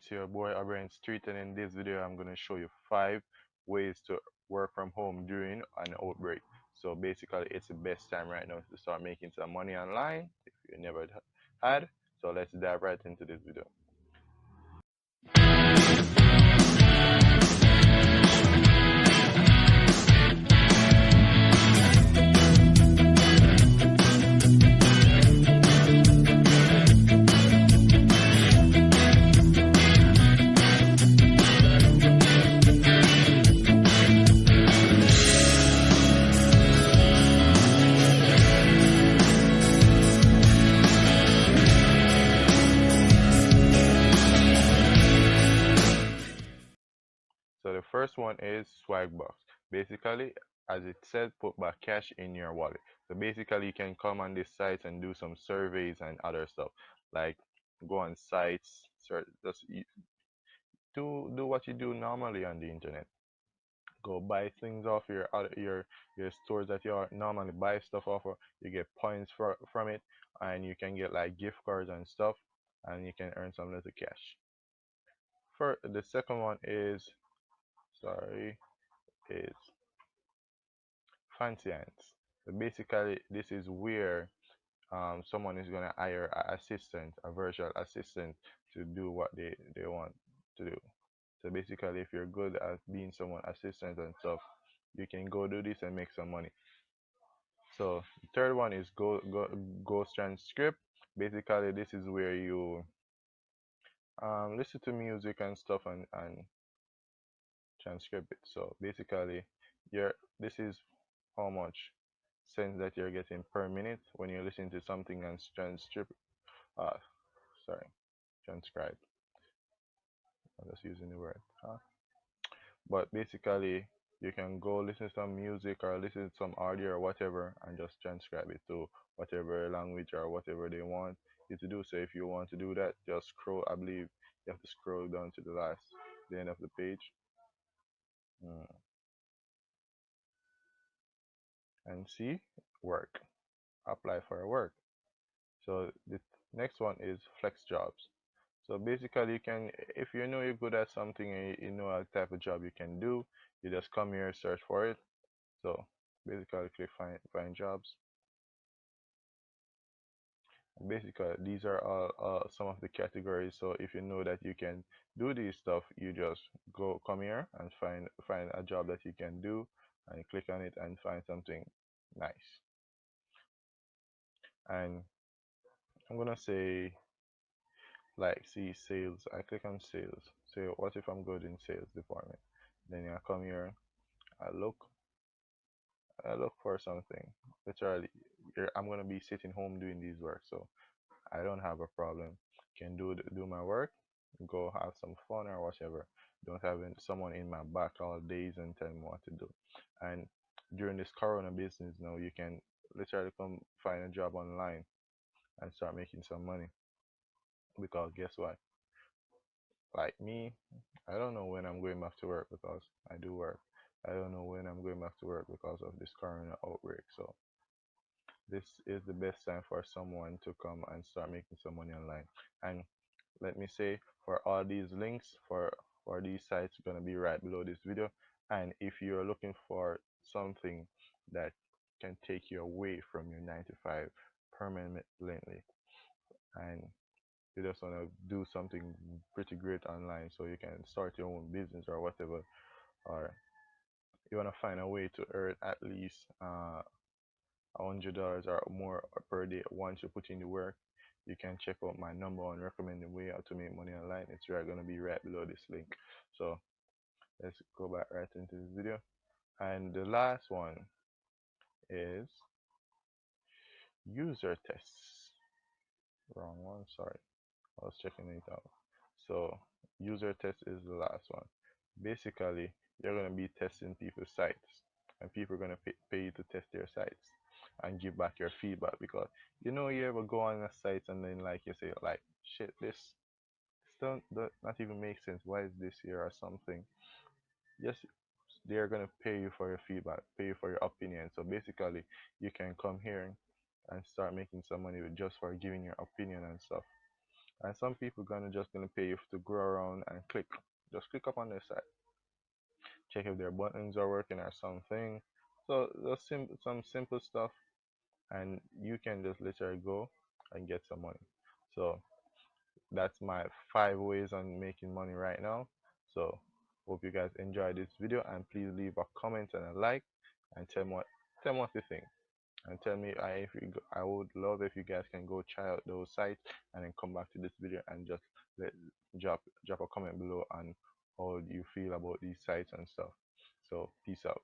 it's your boy Abraham Street, and in this video, I'm gonna show you 5 ways to work from home during an outbreak. So basically, it's the best time right now to start making some money online if you never had. So let's dive right into this video. So the first one is swag box. Basically, as it said, put back cash in your wallet. So basically, you can come on this site and do some surveys and other stuff, like go on sites, just do what you do normally on the internet. Go buy things off your stores that you normally buy stuff off of. You get points from it, and you can get like gift cards and stuff, and you can earn some little cash. For the second one is sorry is fancy ants. So basically, this is where someone is gonna hire an assistant, a virtual assistant, to do what they want to do. So basically, if you're good at being someone assistant and stuff, you can go do this and make some money. So the third one is ghost transcript. Basically, this is where you listen to music and stuff and transcribe it. So basically, you're this is how much cents that you're getting per minute when you listen to something and transcribe. Uh, sorry, transcribe. I'm just using the word. But basically, you can go listen to some music or listen to some audio or whatever and just transcribe it to whatever language or whatever they want you to do. So if you want to do that, just scroll. I believe you have to scroll down to the end of the page, mm, and see work. Apply for a work. So the next one is flex jobs. So basically, you can, if you know you're good at something and you know a type of job you can do, you just come here, search for it. So basically, click find jobs. Basically, these are all some of the categories. So if you know that you can do these stuff, you just come here and find a job that you can do, and click on it and find something nice. And I'm gonna say like see sales. I click on sales. So what if I'm good in sales department? Then I come here, I look, I look for something. Literally, I'm gonna be sitting home doing these work, so I don't have a problem. Can do my work, go have some fun or whatever. Don't have someone in my back all days and tell me what to do. And during this corona business now, you can literally come find a job online and start making some money. Because guess what? Like me, I don't know when I'm going back to work because I do work. I don't know when I'm going back to work because of this corona outbreak. So this is the best time for someone to come and start making some money online. And let me say, for all these links for these sites gonna be right below this video. And if you're looking for something that can take you away from your 9 to 5 permanently, and you just want to do something pretty great online so you can start your own business or whatever, or you want to find a way to earn at least $100 or more per day once you put in the work, you can check out my number one recommended way how to make money online. It's right gonna be right below this link. So let's go back right into this video. And the last one is user tests. Wrong one, sorry. I was checking it out. So user test is the last one. Basically, you're gonna be testing people's sites, and people are gonna pay you to test their sites and give back your feedback because you ever go on a site and then like you say like shit this don't not even make sense. Why is this here or something? Yes, they're gonna pay you for your feedback, pay you for your opinion. So basically, you can come here and start making some money with just for giving your opinion and stuff. And some people gonna just gonna pay you to go around and click. Just click up on their site, check if their buttons are working or something. So just some simple stuff, and you can just literally go and get some money. So that's my 5 ways on making money right now. So hope you guys enjoyed this video, and please leave a comment and a like, and tell me what you think, and tell me I would love if you guys can go try out those sites and then come back to this video and just let, drop a comment below on how you feel about these sites and stuff. So peace out.